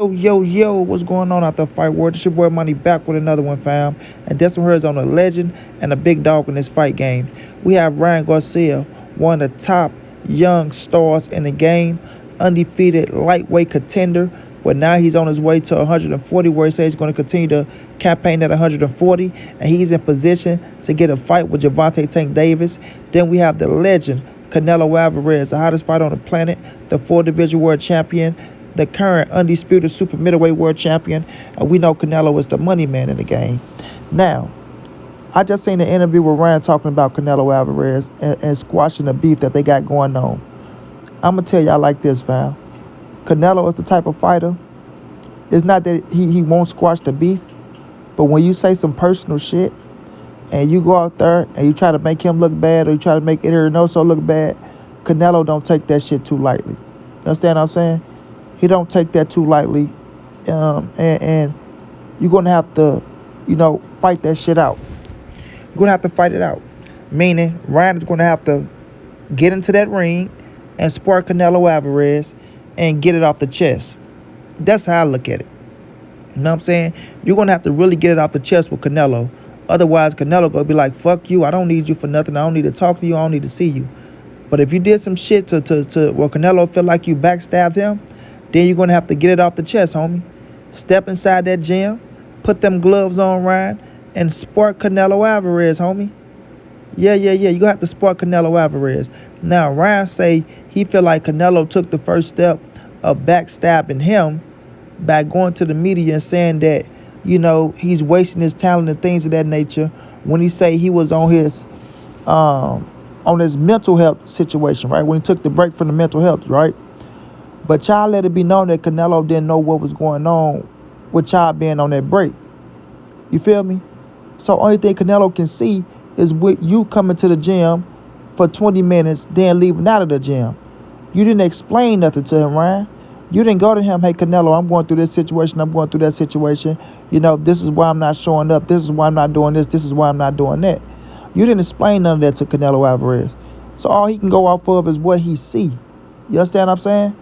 Yo, what's going on out the fight world? It's your boy Money back with another one, fam. And this one here is on a legend and a big dog in this fight game. We have Ryan Garcia, one of the top young stars in the game, undefeated lightweight contender. But now he's on his way to 140, where he says he's going to continue to campaign at 140, and he's in position to get a fight with Gervonta Tank Davis. Then we have the legend Canelo Alvarez, the hottest fighter on the planet, the 4 division world champion, the current undisputed super middleweight world champion. And we know Canelo is the money man in the game. Now, I just seen an interview with Ryan talking about Canelo Alvarez and squashing the beef that they got going on. I'm going to tell y'all like this, fam. Canelo is the type of fighter, it's not that he won't squash the beef, but when you say some personal shit and you go out there and you try to make him look bad, or you try to make Reynoso look bad, Canelo don't take that shit too lightly. You understand what I'm saying? He don't take that too lightly, and you're going to have to, fight that shit out. You're going to have to fight it out. Meaning, Ryan is going to have to get into that ring and spar Canelo Alvarez and get it off the chest. That's how I look at it. You know what I'm saying? You're going to have to really get it off the chest with Canelo. Otherwise, Canelo going to be like, fuck you. I don't need you for nothing. I don't need to talk to you. I don't need to see you. But if you did some shit to where Canelo feel like you backstabbed him, then you're going to have to get it off the chest, homie. Step inside that gym, put them gloves on, Ryan, and spar Canelo Alvarez, homie. Yeah. You're going to have to spar Canelo Alvarez. Now, Ryan say he feel like Canelo took the first step of backstabbing him by going to the media and saying that, he's wasting his talent and things of that nature, when he say he was on his mental health situation, right? When he took the break from the mental health, right? But y'all let it be known that Canelo didn't know what was going on with y'all being on that break. You feel me? So only thing Canelo can see is with you coming to the gym for 20 minutes, then leaving out of the gym. You didn't explain nothing to him, Ryan. You didn't go to him, hey, Canelo, I'm going through this situation, I'm going through that situation. This is why I'm not showing up. This is why I'm not doing this. This is why I'm not doing that. You didn't explain none of that to Canelo Alvarez. So all he can go off of is what he see. You understand what I'm saying?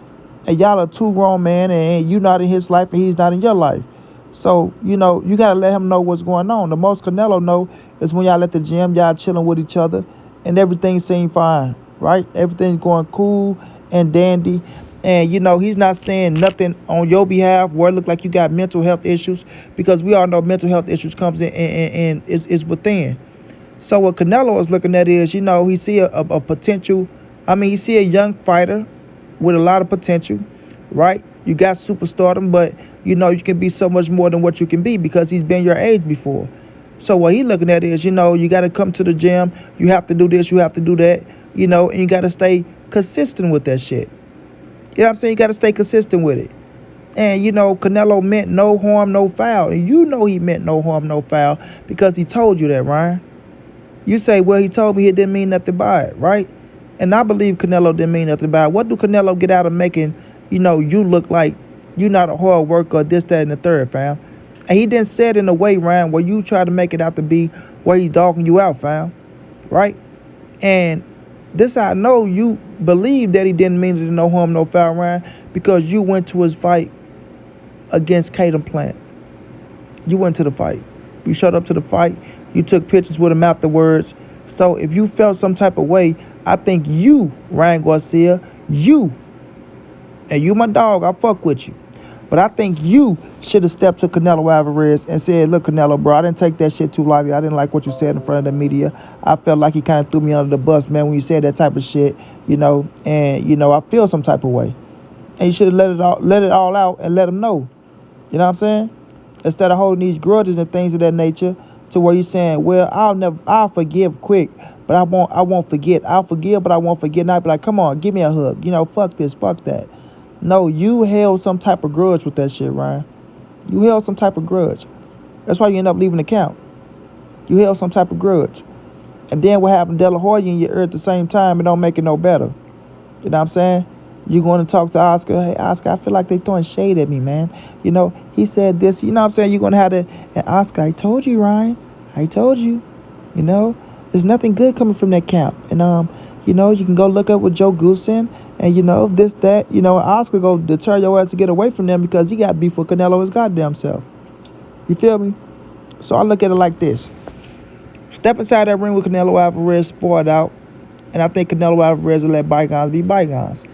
And y'all are two grown men, and you not in his life and he's not in your life. So, you got to let him know what's going on. The most Canelo know is when y'all at the gym, y'all chilling with each other, and everything seems fine, right? Everything's going cool and dandy. And, he's not saying nothing on your behalf where it look like you got mental health issues, because we all know mental health issues comes in and is within. So what Canelo is looking at is, he see a potential, he see a young fighter with a lot of potential, right? You got superstardom, but, you can be so much more than what you can be because he's been your age before. So what he looking at is, you got to come to the gym. You have to do this. You have to do that, and you got to stay consistent with that shit. You know what I'm saying? You got to stay consistent with it. And, Canelo meant no harm, no foul. And he meant no harm, no foul because he told you that, Ryan. You say, well, he told me he didn't mean nothing by it, right? And I believe Canelo didn't mean nothing by it. What do Canelo get out of making, you look like you're not a hard worker or this, that, and the third, fam? And he didn't say it in a way, Ryan, where you try to make it out to be where he's dogging you out, fam. Right? And this I know you believe that he didn't mean it to no harm, no foul, Ryan, because you went to his fight against Caden Plant. You went to the fight. You showed up to the fight. You took pictures with him afterwards. So if you felt some type of way, I think you, Ryan Garcia, and you my dog, I fuck with you. But I think you should have stepped to Canelo Alvarez and said, look, Canelo, bro, I didn't take that shit too lightly. I didn't like what you said in front of the media. I felt like you kind of threw me under the bus, man, when you said that type of shit, and, I feel some type of way. And you should have let it all out and let him know. You know what I'm saying? Instead of holding these grudges and things of that nature to where you're saying, well, I'll forgive quick, but I won't forget. I'll forgive, but I won't forget. And I'll be like, come on, give me a hug. Fuck this, fuck that. No, you held some type of grudge with that shit, Ryan. You held some type of grudge. That's why you end up leaving the camp. You held some type of grudge. And then what happened to De La Hoya in your ear at the same time, it don't make it no better. You know what I'm saying? You going to talk to Oscar, hey, Oscar, I feel like they throwing shade at me, man. He said this, you know what I'm saying? You're going to have to, and Oscar, I told you, Ryan. I told you. There's nothing good coming from that camp. And, You can go look up with Joe Goosen and, this, that. Oscar go deter your ass to get away from them because he got beef with Canelo his goddamn self. You feel me? So I look at it like this. Step inside that ring with Canelo Alvarez, sport out. And I think Canelo Alvarez will let bygones be bygones.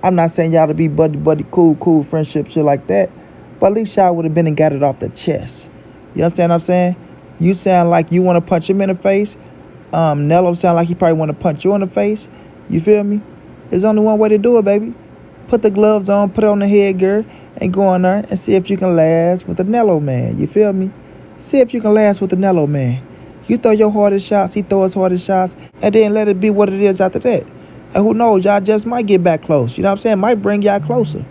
I'm not saying y'all to be buddy, cool, friendship, shit like that. But at least y'all would have been and got it off the chest. You understand what I'm saying? You sound like you want to punch him in the face. Nello sound like he probably want to punch you in the face. You feel me? There's only one way to do it, baby. Put the gloves on, put it on the headgear, and go in there and see if you can last with the Nello man. You feel me? See if you can last with the Nello man. You throw your hardest shots, he throw his hardest shots, and then let it be what it is after that. And who knows, y'all just might get back close. You know what I'm saying? Might bring y'all closer.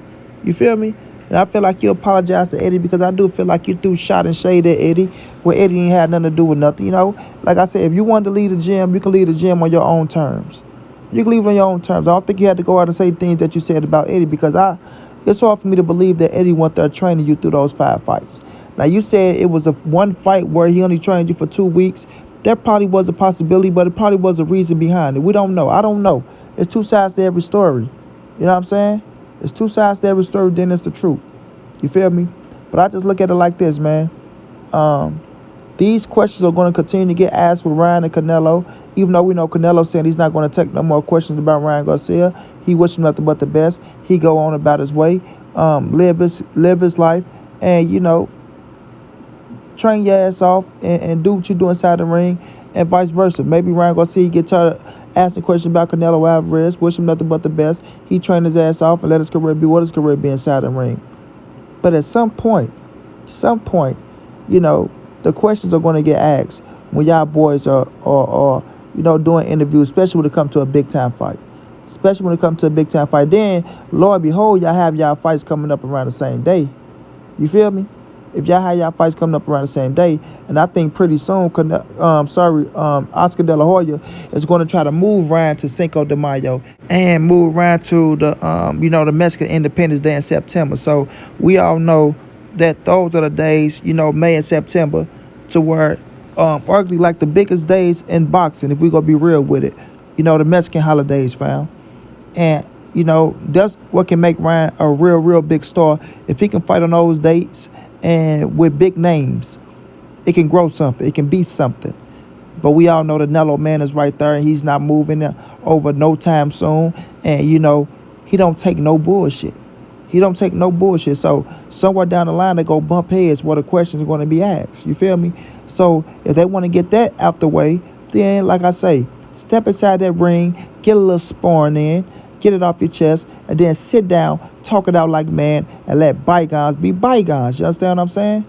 You feel me? And I feel like you apologize to Eddie because I do feel like you threw shot and shade at Eddie where Eddie ain't had nothing to do with nothing. Like I said, if you wanted to leave the gym, you can leave the gym on your own terms. You can leave it on your own terms. I don't think you had to go out and say things that you said about Eddie because it's hard for me to believe that Eddie went there training you through those 5 fights. Now, you said it was one fight where he only trained you for 2 weeks. That probably was a possibility, but it probably was a reason behind it. We don't know. I don't know. It's 2 sides to every story. You know what I'm saying? It's 2 sides to every story, then it's the truth. You feel me? But I just look at it like this, man. These questions are going to continue to get asked with Ryan and Canelo, even though we know Canelo saying he's not going to take no more questions about Ryan Garcia. He wished him nothing but the best. He go on about his way, live his life, and, train your ass off and do what you do inside the ring, and vice versa. Maybe Ryan Garcia get tired of asking questions about Canelo Alvarez, wish him nothing but the best. He trained his ass off and let his career be what his career be inside the ring. But at some point, the questions are going to get asked when y'all boys are doing interviews, especially when it comes to a big-time fight. Then, Lord behold, y'all have y'all fights coming up around the same day. You feel me? If y'all have y'all fights coming up around the same day, and I think pretty soon, Oscar De La Hoya is going to try to move Ryan to Cinco de Mayo and move Ryan to the Mexican Independence Day in September. So we all know that those are the days, May and September, to where arguably like the biggest days in boxing, if we're going to be real with it, the Mexican holidays, fam. And, that's what can make Ryan a real big star. If he can fight on those dates and with big names, it can grow something. It can be something. But we all know the Nello man is right there, and he's not moving over no time soon. And, he don't take no bullshit. So somewhere down the line, they go bump heads where the questions are going to be asked. You feel me? So if they want to get that out the way, then, like I say, step inside that ring, get a little sparring in, get it off your chest, and then sit down, talk it out like man, and let bygones be bygones. You understand what I'm saying?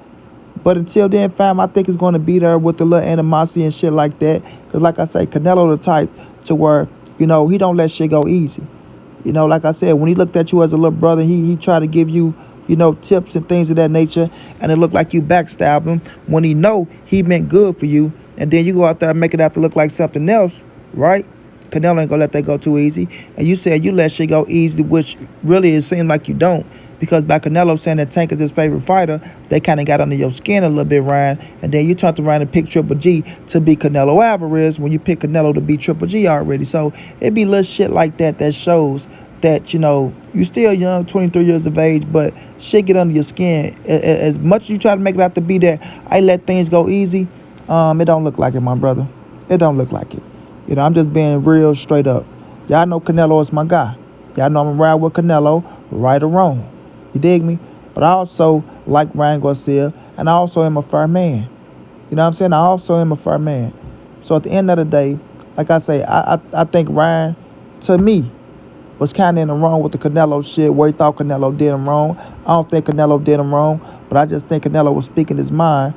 But until then, fam, I think it's going to be there with the little animosity and shit like that. Because like I say, Canelo the type to where, he don't let shit go easy. Like I said, when he looked at you as a little brother, he tried to give you, tips and things of that nature. And it looked like you backstabbed him when he know he meant good for you. And then you go out there and make it out to look like something else, right? Canelo ain't gonna let that go too easy. And you said you let shit go easy, which really it seemed like you don't. Because by Canelo saying that Tank is his favorite fighter, they kind of got under your skin a little bit, Ryan. And then you turned around and picked Triple G to beat Canelo Alvarez when you picked Canelo to beat Triple G already. So it be little shit like that that shows that, you still young, 23 years of age, but shit get under your skin. As much as you try to make it out to be that I let things go easy, it don't look like it, my brother. It don't look like it. I'm just being real straight up. Y'all know Canelo is my guy. Y'all know I'm ride with Canelo, right or wrong. You dig me? But I also like Ryan Garcia, and I also am a fair man. You know what I'm saying? I also am a fair man. So at the end of the day, like I say, I think Ryan, to me, was kind of in the wrong with the Canelo shit where he thought Canelo did him wrong. I don't think Canelo did him wrong, but I just think Canelo was speaking his mind.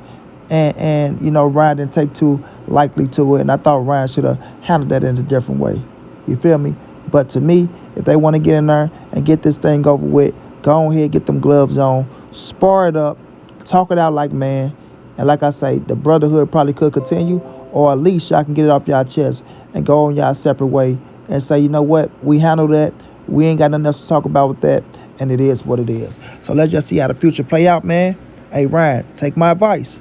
And Ryan didn't take too likely to it, and I thought Ryan should have handled that in a different way. You feel me? But to me, if they want to get in there and get this thing over with, go on ahead, get them gloves on, spar it up, talk it out like man, and like I say, the brotherhood probably could continue, or at least y'all can get it off y'all chest and go on y'all separate way and say, you know what, we handled that, we ain't got nothing else to talk about with that, and it is what it is. So let's just see how the future play out, man. Hey, Ryan, take my advice.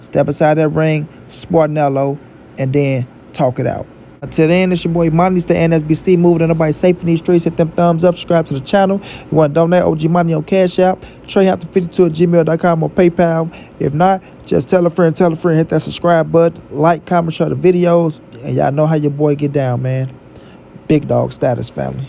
Step aside that ring, spar Nello, and then talk it out. Till then, it's your boy Money, the NSBC, moving and nobody safe in these streets. Hit them thumbs up, subscribe to the channel. You want to donate OG Money on Cash App, treyhampton52@gmail.com or PayPal. If not, just tell a friend, hit that subscribe button, like, comment, share the videos, and y'all know how your boy get down, man. Big dog status, family.